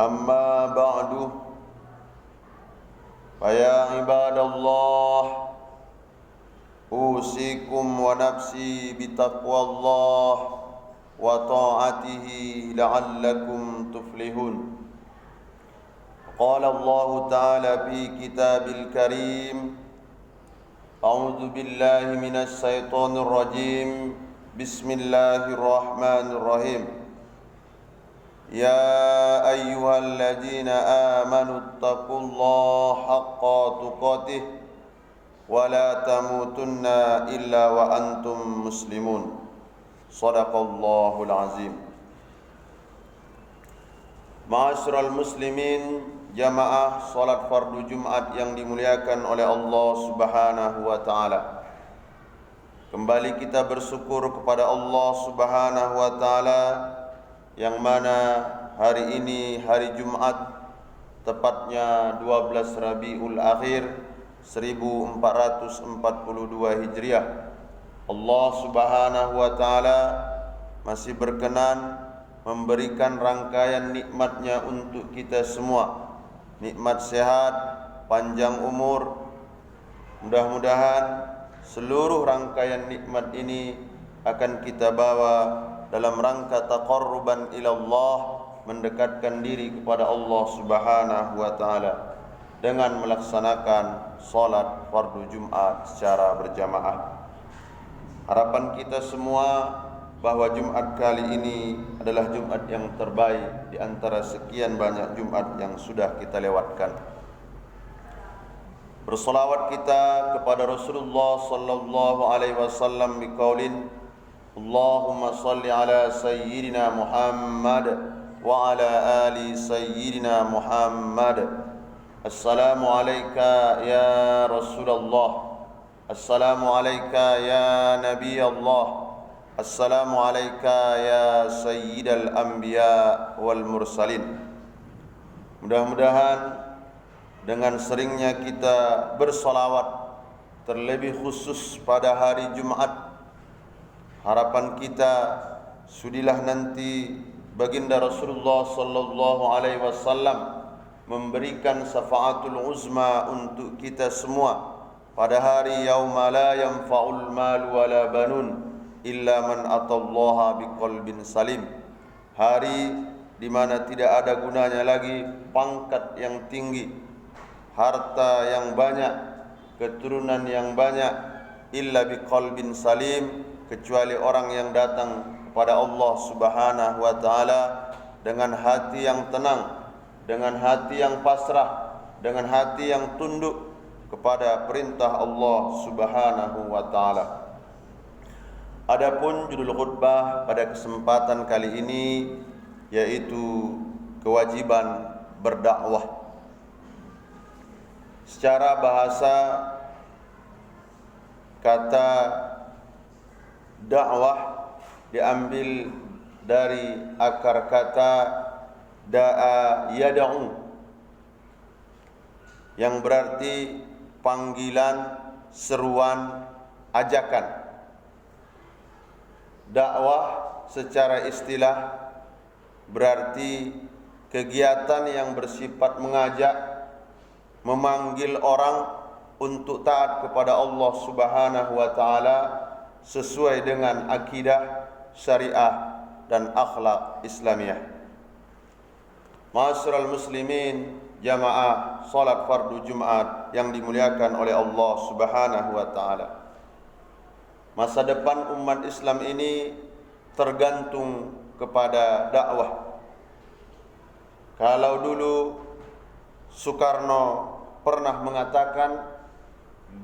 أما بعد فيا عباد الله أوصيكم ونفسي بتقوى الله وطاعته لعلكم تفلحون. قال الله تعالى في كتاب الكريم: أعوذ بالله من الشيطان الرجيم. بسم الله الرحمن الرحيم. يا أيها الذين آمنوا اتقوا الله حق تقاته ولا تموتن إلا وأنتم مسلمون. صدق الله العظيم. Ma'asyiral muslimin, jamaah salat fardu Jumat yang dimuliakan oleh Allah Subhanahu wa taala. Kembali kita bersyukur kepada Allah Subhanahu wa taala yang mana hari ini hari Jumat, tepatnya 12 Rabiul Akhir 1442 Hijriah. Allah Subhanahu wa taala masih berkenan memberikan rangkaian nikmatnya untuk kita semua. Nikmat sehat, panjang umur. Mudah-mudahan seluruh rangkaian nikmat ini akan kita bawa dalam rangka taqarruban ila Allah, mendekatkan diri kepada Allah Subhanahu wa taala dengan melaksanakan salat fardu Jumat secara berjamaah. Harapan kita semua bahwa Jumat kali ini adalah Jumat yang terbaik di antara sekian banyak Jumat yang sudah kita lewatkan. Bersolawat kita kepada Rasulullah sallallahu alaihi wasallam biqaulin: Allahumma salli ala sayyidina Muhammad wa ala ali sayyidina Muhammad. Assalamu alayka ya Rasulullah. Assalamu alayka ya Nabi Allah. Assalamu alayka ya sayyidal anbiya wal mursalin. Mudah-mudahan dengan seringnya kita bersolawat, terlebih khusus pada hari Jumat, harapan kita sudilah nanti baginda Rasulullah sallallahu alaihi wasallam memberikan syafaatul uzma untuk kita semua pada hari yauma la yanfa'ul mal wala banun illa man atallaha biqalbin salim. Hari di mana tidak ada gunanya lagi pangkat yang tinggi, harta yang banyak, keturunan yang banyak, illa biqalbin salim, kecuali orang yang datang kepada Allah Subhanahu wa taala dengan hati yang tenang, dengan hati yang pasrah, dengan hati yang tunduk kepada perintah Allah Subhanahu wa taala. Adapun judul khutbah pada kesempatan kali ini yaitu kewajiban berdakwah. Secara bahasa, kata dakwah diambil dari akar kata da'a yad'u, yang berarti panggilan, seruan, ajakan. Dakwah secara istilah berarti kegiatan yang bersifat mengajak, memanggil orang untuk taat kepada Allah Subhanahu wa taala sesuai dengan akidah, syariah dan akhlak Islamiyah. Ma'asyiral muslimin, jamaah salat fardu Jumat yang dimuliakan oleh Allah Subhanahu wa taala. Masa depan umat Islam ini tergantung kepada dakwah. Kalau dulu Soekarno pernah mengatakan,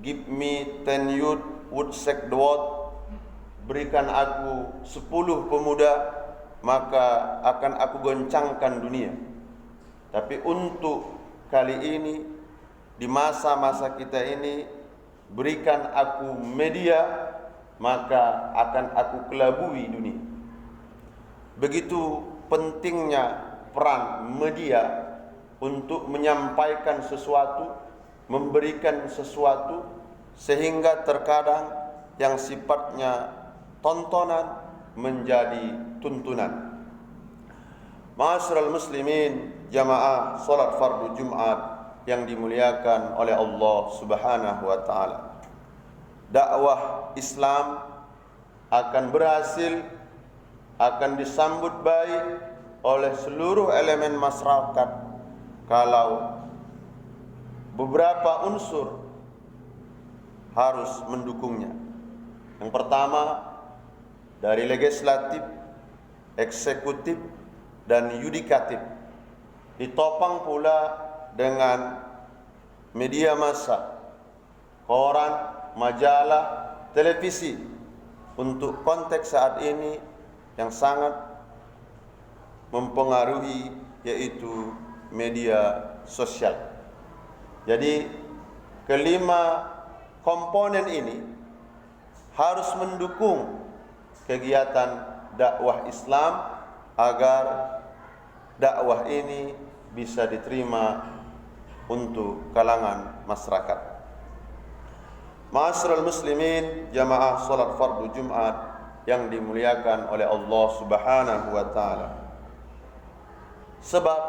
"Give me 10 youth would shake the world." Berikan aku 10 pemuda, maka akan aku goncangkan dunia. Tapi untuk kali ini, di masa-masa kita ini, berikan aku media, maka akan aku kelabui dunia. Begitu pentingnya peran media untuk menyampaikan sesuatu, memberikan sesuatu, sehingga terkadang yang sifatnya tontonan menjadi tuntunan. Ma'asyiral muslimin, jamaah salat fardu Jumat yang dimuliakan oleh Allah Subhanahu wa taala. Dakwah Islam akan berhasil, akan disambut baik oleh seluruh elemen masyarakat kalau beberapa unsur harus mendukungnya. Yang pertama, dari legislatif, eksekutif, dan yudikatif, ditopang pula dengan media massa, koran, majalah, televisi, untuk konteks saat ini yang sangat mempengaruhi, yaitu media sosial. Jadi kelima komponen ini harus mendukung kegiatan dakwah Islam agar dakwah ini bisa diterima untuk kalangan masyarakat. Ma'asyiral muslimin, jamaah salat fardu Jumat yang dimuliakan oleh Allah Subhanahu wa taala. Sebab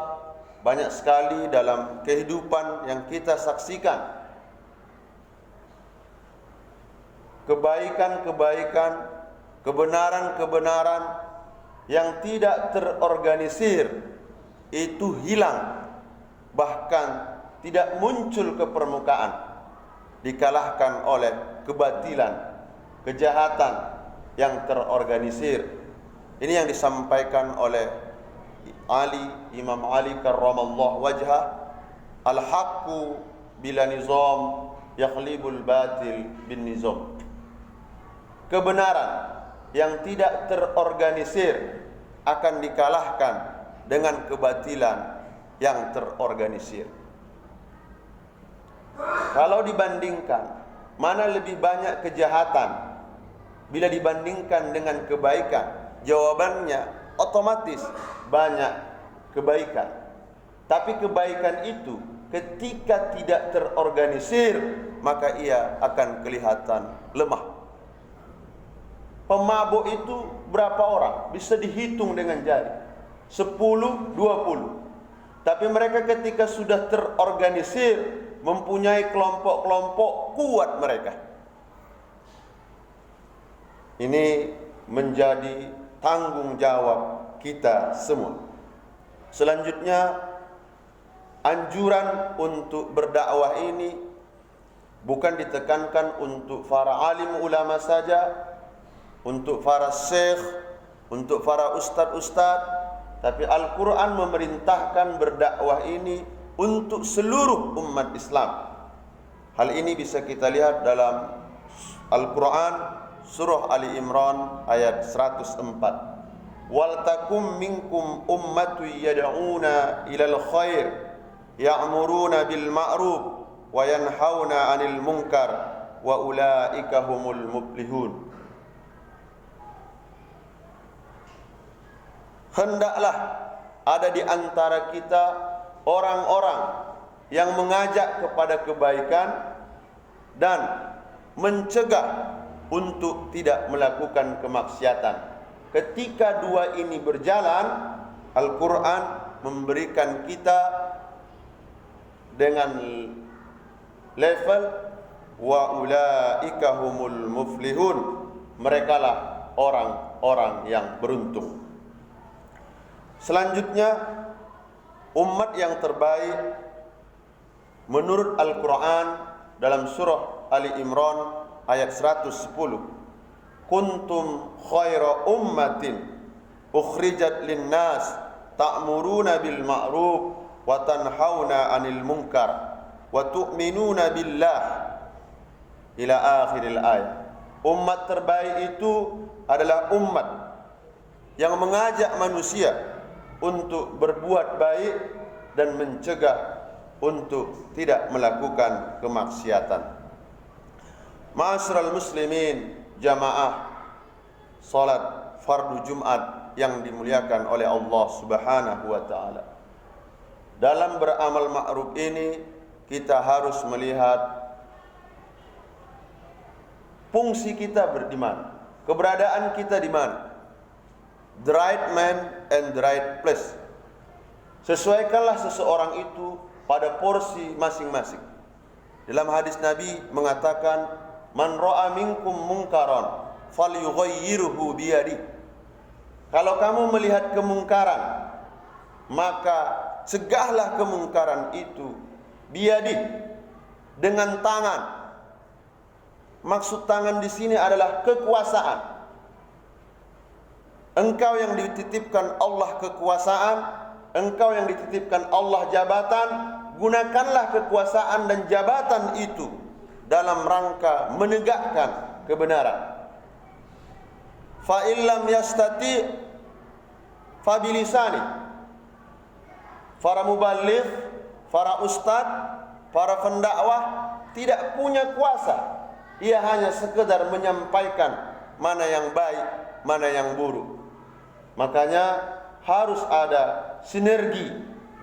banyak sekali dalam kehidupan yang kita saksikan kebaikan-kebaikan, kebenaran-kebenaran yang tidak terorganisir itu hilang, bahkan tidak muncul ke permukaan, dikalahkan oleh kebatilan, kejahatan yang terorganisir. Ini yang disampaikan oleh Imam Ali karramallahu wajhah, al-haqqu bila nizam yakhlibul batil bin nizam. Kebenaran yang tidak terorganisir akan dikalahkan dengan kebatilan yang terorganisir. Kalau dibandingkan mana lebih banyak kejahatan bila dibandingkan dengan kebaikan, jawabannya otomatis banyak kebaikan. Tapi kebaikan itu ketika tidak terorganisir, maka ia akan kelihatan lemah. Pemabuk itu berapa orang? Bisa dihitung dengan jari. 10, 20. Tapi mereka ketika sudah terorganisir, mempunyai kelompok-kelompok, kuat mereka. Ini menjadi tanggung jawab kita semua. Selanjutnya, anjuran untuk berdakwah ini bukan ditekankan untuk para alim ulama saja, untuk para syekh, untuk para ustadz-ustadz, tapi Al-Quran memerintahkan berdakwah ini untuk seluruh umat Islam. Hal ini bisa kita lihat dalam Al-Quran surah Ali Imran ayat 104. Wal takum minkum ummatu yad'una ilal khair ya'muruna bil ma'ruf wa yanhauna 'anil munkar wa ulaika humul muflihun. Hendaklah ada di antara kita orang-orang yang mengajak kepada kebaikan dan mencegah untuk tidak melakukan kemaksiatan. Ketika dua ini berjalan, Al-Quran memberikan kita dengan level wa ulaika humul muflihun. Merekalah orang-orang yang beruntung. Selanjutnya, umat yang terbaik menurut Al-Quran dalam surah Ali Imran ayat 110. Kuntum khaira ummatin ukhrijat linnas ta'muruna bil ma'ruf wa tanhauna 'anil munkar wa tu'minuna billah ila akhiril ayat. Umat terbaik itu adalah umat yang mengajak manusia untuk berbuat baik dan mencegah untuk tidak melakukan kemaksiatan. Ma'asyiral muslimin, jamaah salat fardu Jumat yang dimuliakan oleh Allah Subhanahu wa taala. Dalam beramal ma'ruf ini kita harus melihat fungsi kita di mana, keberadaan kita di mana. The right man and the right place. Sesuaikanlah seseorang itu pada porsi masing-masing. Dalam hadis Nabi mengatakan, "Man ra'a minkum munkaran falyughayyirhu biyadihi." Kalau kamu melihat kemungkaran, maka cegahlah kemungkaran itu biyadihi, dengan tangan. Maksud tangan di sini adalah kekuasaan. Engkau yang dititipkan Allah kekuasaan, engkau yang dititipkan Allah jabatan, gunakanlah kekuasaan dan jabatan itu dalam rangka menegakkan kebenaran. Fa illam yastati fa bilisani. Para muballigh, para ustaz, para pendakwah tidak punya kuasa. Ia hanya sekedar menyampaikan mana yang baik, mana yang buruk. Makanya harus ada sinergi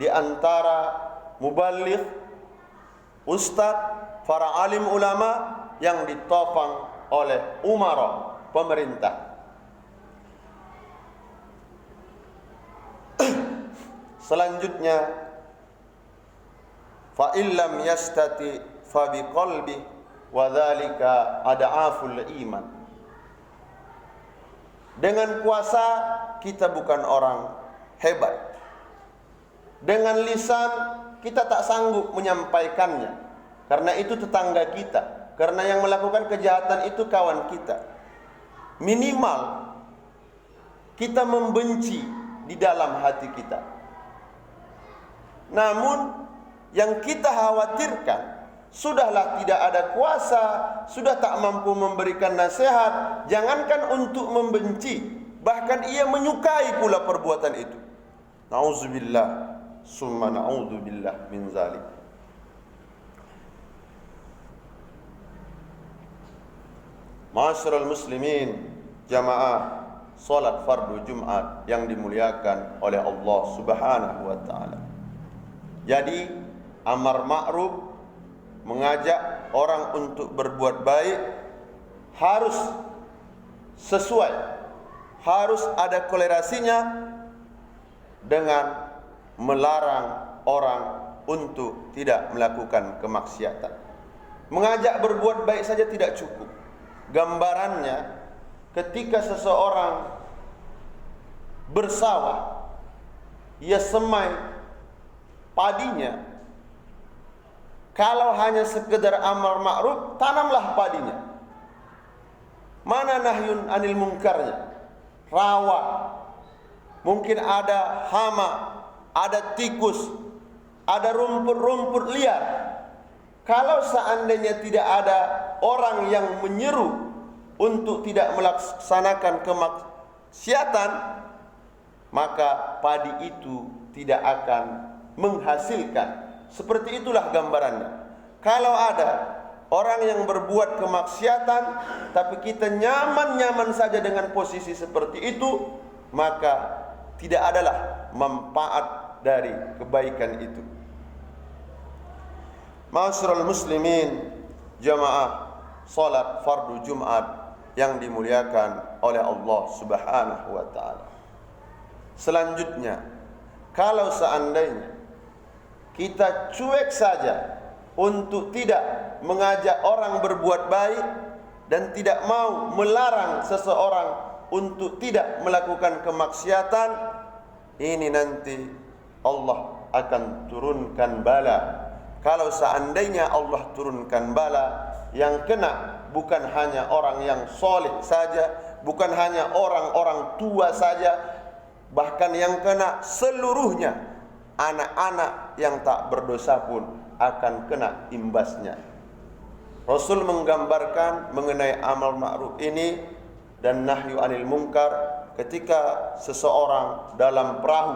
di antara muballigh, ustaz, para alim ulama yang ditopang oleh umara, pemerintah. Selanjutnya, fa illam yastati fa biqalbi wa dzalika ad'aful iman. Dengan kuasa kita bukan orang hebat. Dengan lisan kita tak sanggup menyampaikannya, karena itu tetangga kita, karena yang melakukan kejahatan itu kawan kita. Minimal kita membenci di dalam hati kita. Namun yang kita khawatirkan, sudahlah tidak ada kuasa, sudah tak mampu memberikan nasihat, jangankan untuk membenci, bahkan ia menyukai pula perbuatan itu. Nauzubillah, summa na'udzubillah min zalik. Ma'asyiral muslimin, jamaah salat fardu Jumat yang dimuliakan oleh Allah Subhanahu wa taala. Jadi amar ma'ruf, mengajak orang untuk berbuat baik harus sesuai, harus ada kolerasinya dengan melarang orang untuk tidak melakukan kemaksiatan. Mengajak berbuat baik saja tidak cukup. Gambarannya ketika seseorang bersawah, ia semai padinya, kalau hanya sekedar amar ma'ruf, tanamlah padinya. Mana nahyun anil munkarnya? Rawa, mungkin ada hama, ada tikus, ada rumput-rumput liar. Kalau seandainya tidak ada orang yang menyeru untuk tidak melaksanakan kemaksiatan, maka padi itu tidak akan menghasilkan. Seperti itulah gambarannya. Kalau ada orang yang berbuat kemaksiatan, tapi kita nyaman-nyaman saja dengan posisi seperti itu, maka tidak adalah manfaat dari kebaikan itu. Ma'asyiral muslimin, jamaah salat fardu Jumat yang dimuliakan oleh Allah Subhanahu wa taala. Selanjutnya, kalau seandainya kita cuek saja untuk tidak mengajak orang berbuat baik dan tidak mau melarang seseorang untuk tidak melakukan kemaksiatan, ini nanti Allah akan turunkan bala. Kalau seandainya Allah turunkan bala, yang kena bukan hanya orang yang soleh saja, bukan hanya orang-orang tua saja, bahkan yang kena seluruhnya. Anak-anak yang tak berdosa pun akan kena imbasnya. Rasul menggambarkan mengenai amal ma'ruf ini dan nahyu anil munkar ketika seseorang dalam perahu.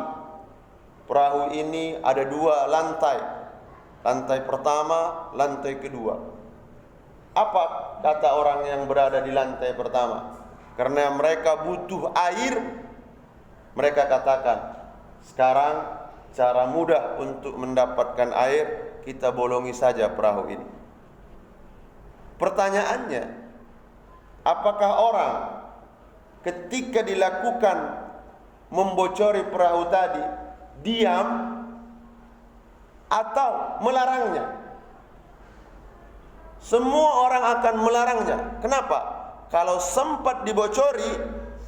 Perahu ini ada dua lantai. Lantai pertama, lantai kedua. Apa kata orang yang berada di lantai pertama? Karena mereka butuh air, mereka katakan, sekarang cara mudah untuk mendapatkan air, kita bolongi saja perahu ini. Pertanyaannya, apakah orang ketika dilakukan membocori perahu tadi, diam atau melarangnya. Semua orang akan melarangnya. Kenapa? Kalau sempat dibocori,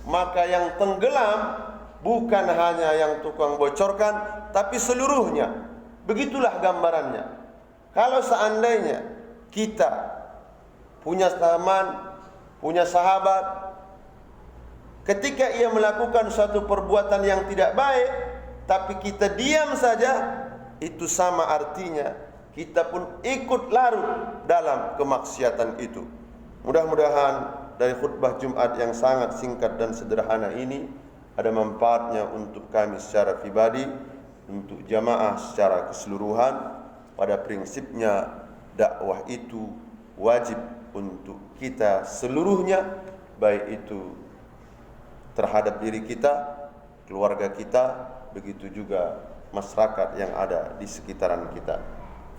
maka yang tenggelam bukan hanya yang tukang bocorkan, tapi seluruhnya. Begitulah gambarannya. Kalau seandainya kita punya teman, punya sahabat, ketika ia melakukan suatu perbuatan yang tidak baik, tapi kita diam saja, itu sama artinya kita pun ikut larut dalam kemaksiatan itu. Mudah-mudahan dari khutbah Jumat yang sangat singkat dan sederhana ini ada manfaatnya untuk kami secara pribadi, untuk jamaah secara keseluruhan. Pada prinsipnya dakwah itu wajib untuk kita seluruhnya, baik itu terhadap diri kita, keluarga kita, begitu juga masyarakat yang ada di sekitaran kita.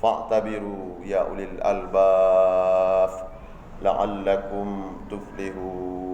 Fa'tabiru ya ulil albab la'allakum tuflihun.